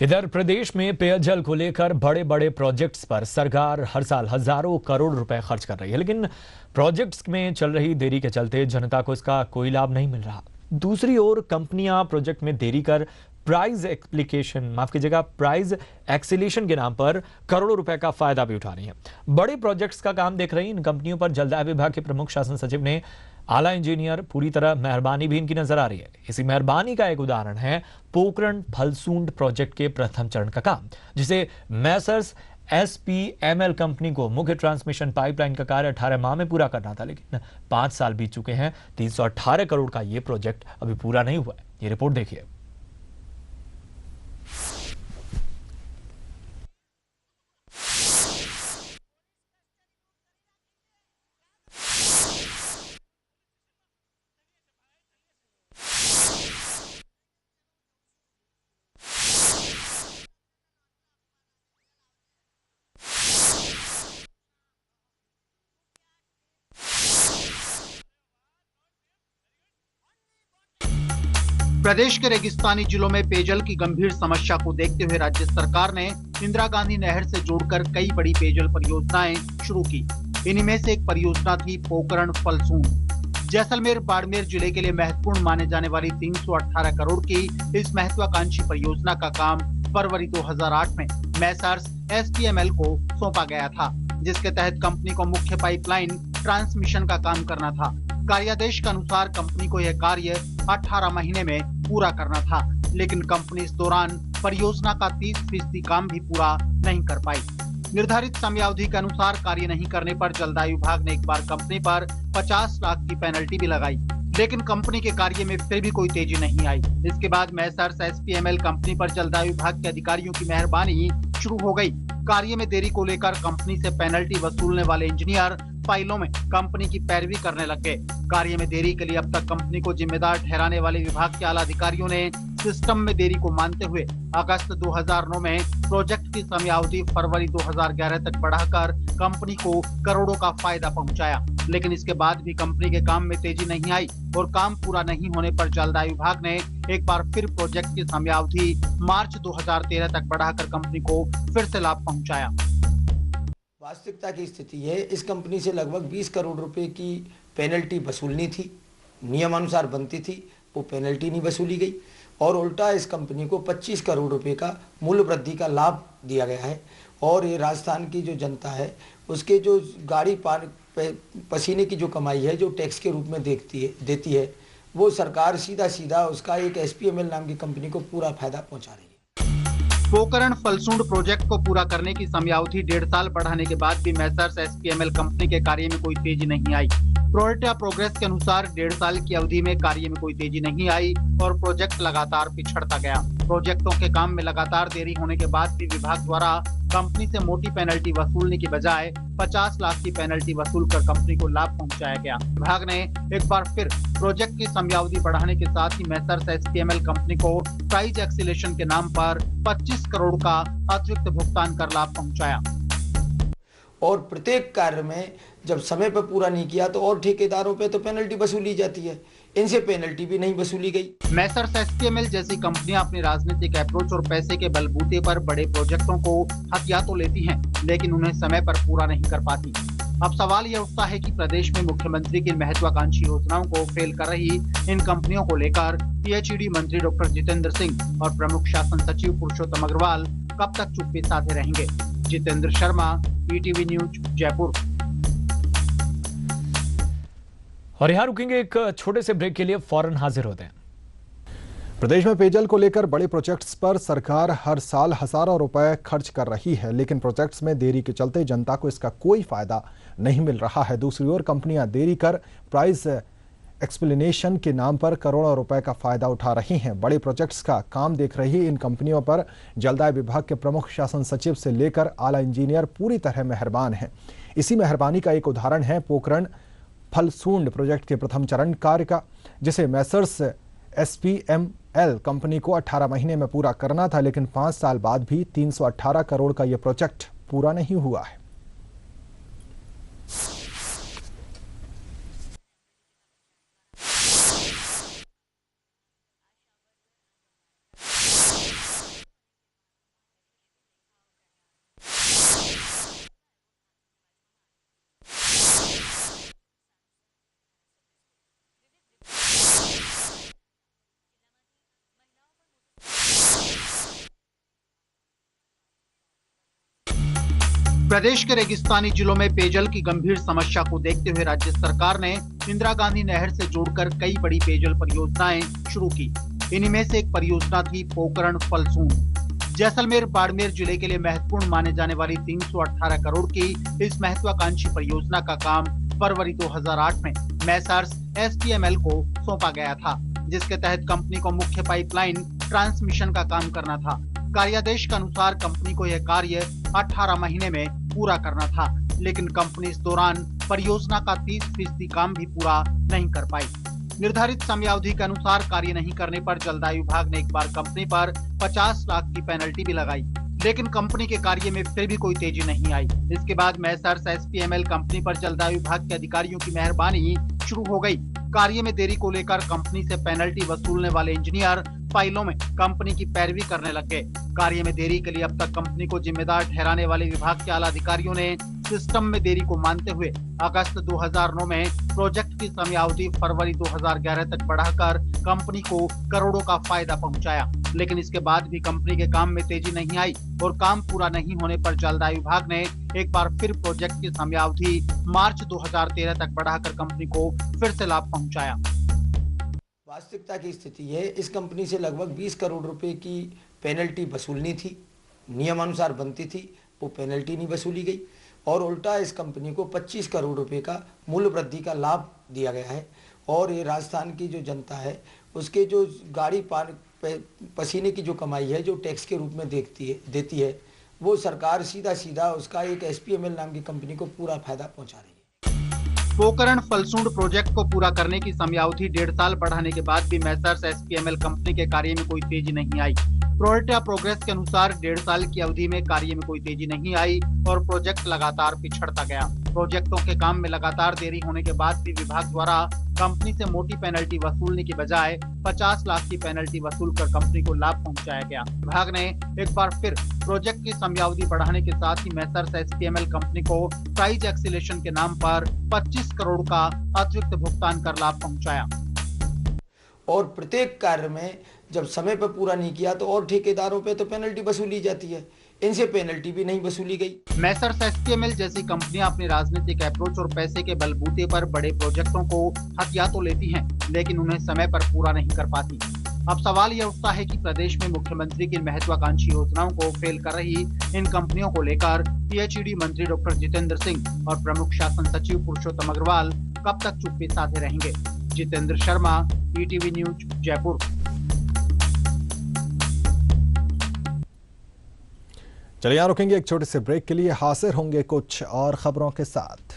इधर प्रदेश में पेयजल को लेकर बड़े बड़े प्रोजेक्ट्स पर सरकार हर साल हजारों करोड़ रुपए खर्च कर रही है, लेकिन प्रोजेक्ट्स में चल रही देरी के चलते जनता को इसका कोई लाभ नहीं मिल रहा। दूसरी ओर कंपनियां प्रोजेक्ट में देरी कर प्राइस एक्सीलेशन के नाम पर करोड़ों रुपए का फायदा भी उठा रही हैं। बड़े प्रोजेक्ट्स का काम देख रही इन कंपनियों पर जलदाय विभाग के प्रमुख शासन सचिव ने आला इंजीनियर पूरी तरह मेहरबानी भी इनकी नजर आ रही है। इसी मेहरबानी का एक उदाहरण है पोकरण फलसूंड प्रोजेक्ट के प्रथम चरण का काम, जिसे मैसर्स SPML कंपनी को मुख्य ट्रांसमिशन पाइपलाइन का कार्य 18 माह में पूरा करना था, लेकिन 5 साल बीत चुके हैं। 318 करोड़ का यह प्रोजेक्ट अभी पूरा नहीं हुआ है। ये रिपोर्ट देखिए। प्रदेश के रेगिस्तानी जिलों में पेयजल की गंभीर समस्या को देखते हुए राज्य सरकार ने इंदिरा गांधी नहर से जोड़कर कई बड़ी पेयजल परियोजनाएं शुरू की। इन्हीं में से एक परियोजना थी पोकरण फलसूंड। जैसलमेर बाड़मेर जिले के लिए महत्वपूर्ण माने जाने वाली 318 करोड़ की इस महत्वाकांक्षी परियोजना का काम फरवरी 2008 में मैसर्स SPML को सौंपा गया था, जिसके तहत कंपनी को मुख्य पाइपलाइन ट्रांसमिशन का काम करना था। कार्यादेश के अनुसार कंपनी को यह कार्य 18 महीने में पूरा करना था, लेकिन कंपनी इस दौरान परियोजना का 30% काम भी पूरा नहीं कर पाई। निर्धारित समयावधि के अनुसार कार्य नहीं करने पर जलदाय विभाग ने एक बार कंपनी पर 50 लाख की पेनल्टी भी लगाई, लेकिन कंपनी के कार्य में फिर भी कोई तेजी नहीं आई। इसके बाद मैसर्स SPML कंपनी पर जलदाय विभाग के अधिकारियों की मेहरबानी शुरू हो गई। कार्य में देरी को लेकर कंपनी से पेनल्टी वसूलने वाले इंजीनियर फाइलों में कंपनी की पैरवी करने लग गए। कार्य में देरी के लिए अब तक कंपनी को जिम्मेदार ठहराने वाले विभाग के आला अधिकारियों ने सिस्टम में देरी को मानते हुए अगस्त 2009 में प्रोजेक्ट की समयावधि फरवरी 2011 तक बढ़ाकर कंपनी को करोड़ों का फायदा पहुंचाया, लेकिन इसके बाद भी कंपनी के काम में तेजी नहीं आई और काम पूरा नहीं होने पर जलदाय विभाग ने एक बार फिर प्रोजेक्ट की समयावधि मार्च 2013 तक बढ़ाकर कंपनी को फिर से लाभ पहुंचाया। वास्तविकता की स्थिति है, इस कंपनी से लगभग 20 करोड़ रुपए की पेनल्टी वसूलनी थी, नियमानुसार बनती थी, वो पेनल्टी नहीं वसूली गई और उल्टा इस कंपनी को 25 करोड़ रुपए का मूल्य वृद्धि का लाभ दिया गया है। और ये राजस्थान की जो जनता है उसके जो गाड़ी पसीने की जो कमाई है, जो टैक्स के रूप में देती है, वो सरकार सीधा उसका एक SPML नाम की कंपनी को पूरा फायदा पहुंचा रही है। पोकरण फलसूंड प्रोजेक्ट को पूरा करने की समयावधि 1.5 साल बढ़ाने के बाद भी मैसर्स SPML कंपनी के कार्य में कोई तेजी नहीं आई। प्रोजेक्ट प्रोग्रेस के अनुसार 1.5 साल की अवधि में कार्य में कोई तेजी नहीं आई और प्रोजेक्ट लगातार पिछड़ता गया। प्रोजेक्टों के काम में लगातार देरी होने के बाद भी विभाग द्वारा कंपनी से मोटी पेनल्टी वसूलने की बजाय 50 लाख की पेनल्टी वसूल कर कंपनी को लाभ पहुंचाया गया। विभाग ने एक बार फिर प्रोजेक्ट की समयावधि बढ़ाने के साथ ही मैसर्स SPML कंपनी को प्राइस एक्सीलेशन के नाम पर 25 करोड़ का अतिरिक्त भुगतान कर लाभ पहुंचाया। और प्रत्येक कार्य में जब समय पर पूरा नहीं किया तो और ठेकेदारों पे तो पेनल्टी वसूली जाती है, इनसे पेनल्टी भी नहीं वसूली गई। मैसर्स SPML जैसी कंपनियां अपनी राजनीतिक अप्रोच और पैसे के बलबूते पर बड़े प्रोजेक्टों को हथिया तो लेती हैं, लेकिन उन्हें समय पर पूरा नहीं कर पाती। अब सवाल यह उठता है कि प्रदेश में मुख्यमंत्री की महत्वाकांक्षी योजनाओं को फेल कर रही इन कंपनियों को लेकर PHED मंत्री डॉक्टर जितेंद्र सिंह और प्रमुख शासन सचिव पुरुषोत्तम अग्रवाल कब तक चुप्पी साधे रहेंगे। Jitendra Sharma, ETV news, Jaipur. और यहाँ रुकेंगे एक छोटे से ब्रेक के लिए, फौरन हाजिर होते हैं। प्रदेश में पेयजल को लेकर बड़े प्रोजेक्ट्स पर सरकार हर साल हजारों रुपए खर्च कर रही है, लेकिन प्रोजेक्ट्स में देरी के चलते जनता को इसका कोई फायदा नहीं मिल रहा है। दूसरी ओर कंपनियां देरी कर प्राइस एक्सप्लेनेशन के नाम पर करोड़ों रुपए का फायदा उठा रही हैं। बड़े प्रोजेक्ट्स का काम देख रही इन कंपनियों पर जलदाय विभाग के प्रमुख शासन सचिव से लेकर आला इंजीनियर पूरी तरह मेहरबान हैं। इसी मेहरबानी का एक उदाहरण है पोकरण फलसूंड प्रोजेक्ट के प्रथम चरण कार्य का, जिसे मैसर्स SPML कंपनी को 18 महीने में पूरा करना था, लेकिन 5 साल बाद भी 318 करोड़ का यह प्रोजेक्ट पूरा नहीं हुआ है। प्रदेश के रेगिस्तानी जिलों में पेयजल की गंभीर समस्या को देखते हुए राज्य सरकार ने इंदिरा गांधी नहर से जोड़कर कई बड़ी पेयजल परियोजनाएं शुरू की। इन्हीं में से एक परियोजना थी पोकरण फलसून। जैसलमेर बाड़मेर जिले के लिए महत्वपूर्ण माने जाने वाली 318 करोड़ की इस महत्वाकांक्षी परियोजना का काम फरवरी 2008 में मैसर्स SPML को सौंपा गया था, जिसके तहत कंपनी को मुख्य पाइपलाइन ट्रांसमिशन का काम करना था। कार्यादेश के अनुसार कंपनी को यह कार्य 18 महीने में पूरा करना था, लेकिन कंपनी इस दौरान परियोजना का 30% काम भी पूरा नहीं कर पाई। निर्धारित समयावधि के अनुसार कार्य नहीं करने पर जलदायु विभाग ने एक बार कंपनी पर 50 लाख की पेनल्टी भी लगाई, लेकिन कंपनी के कार्य में फिर भी कोई तेजी नहीं आई। इसके बाद मैसर्स SPML कंपनी पर जलदायु विभाग के अधिकारियों की मेहरबानी शुरू हो गई। कार्य में देरी को लेकर कंपनी से पेनल्टी वसूलने वाले इंजीनियर फाइलों में कंपनी की पैरवी करने लग गए। कार्य में देरी के लिए अब तक कंपनी को जिम्मेदार ठहराने वाले विभाग के आला अधिकारियों ने सिस्टम में देरी को मानते हुए अगस्त 2009 में प्रोजेक्ट की समयावधि फरवरी 2011 तक बढ़ाकर कंपनी को करोड़ों का फायदा पहुंचाया, लेकिन इसके बाद भी कंपनी के काम में तेजी नहीं आई और काम पूरा नहीं होने पर जलदायु विभाग ने एक बार फिर प्रोजेक्ट की समयावधि मार्च 2013 तक बढ़ाकर कंपनी को फिर से लाभ पहुंचाया। वास्तविकता की स्थिति है, इस कंपनी से लगभग 20 करोड़ रुपए की पेनल्टी वसूलनी थी, नियमानुसार बनती थी, वो पेनल्टी नहीं वसूली गई और उल्टा इस कंपनी को 25 करोड़ रुपए का मूल्य वृद्धि का लाभ दिया गया है। और ये राजस्थान की जो जनता है उसके जो गाड़ी पसीने की जो कमाई है, जो टैक्स के रूप में देती है, वो सरकार सीधा उसका एक SPML नाम की कंपनी को पूरा फायदा पहुंचा रही है। पोकरण फलसूंड प्रोजेक्ट को पूरा करने की समयावधि 1.5 साल बढ़ाने के बाद भी मैसर्स SPML कंपनी के कार्य में कोई तेजी नहीं आई। प्रोजेक्ट प्रोग्रेस के अनुसार 1.5 साल की अवधि में कार्य में कोई तेजी नहीं आई और प्रोजेक्ट लगातार पिछड़ता गया। प्रोजेक्टों के काम में लगातार देरी होने के बाद भी विभाग द्वारा कंपनी से मोटी पेनल्टी वसूलने की बजाय 50 लाख की पेनल्टी वसूल कर कंपनी को लाभ पहुंचाया गया। विभाग ने एक बार फिर प्रोजेक्ट की समयावधि बढ़ाने के साथ ही मैसर्स SPML कंपनी को प्राइस एक्सीलेशन के नाम पर 25 करोड़ का अतिरिक्त भुगतान कर लाभ पहुंचाया। और प्रत्येक कार्य में जब समय पर पूरा नहीं किया तो और ठेकेदारों पे तो पेनल्टी वसूली जाती है, इनसे पेनल्टी भी नहीं वसूली गई। मैसर्स SPML जैसी कंपनियां अपनी राजनीतिक अप्रोच और पैसे के बलबूते पर बड़े प्रोजेक्टों को हथिया तो लेती हैं, लेकिन उन्हें समय पर पूरा नहीं कर पाती। अब सवाल यह उठता है कि प्रदेश में मुख्यमंत्री की महत्वाकांक्षी योजनाओं को फेल कर रही इन कंपनियों को लेकर PHED मंत्री डॉक्टर जितेंद्र सिंह और प्रमुख शासन सचिव पुरुषोत्तम अग्रवाल कब तक चुप्पी साधे रहेंगे। Jitendra Sharma, ETV news, Jaipur. चलिए यहाँ रुकेंगे एक छोटे से ब्रेक के लिए, हाजिर होंगे कुछ और खबरों के साथ।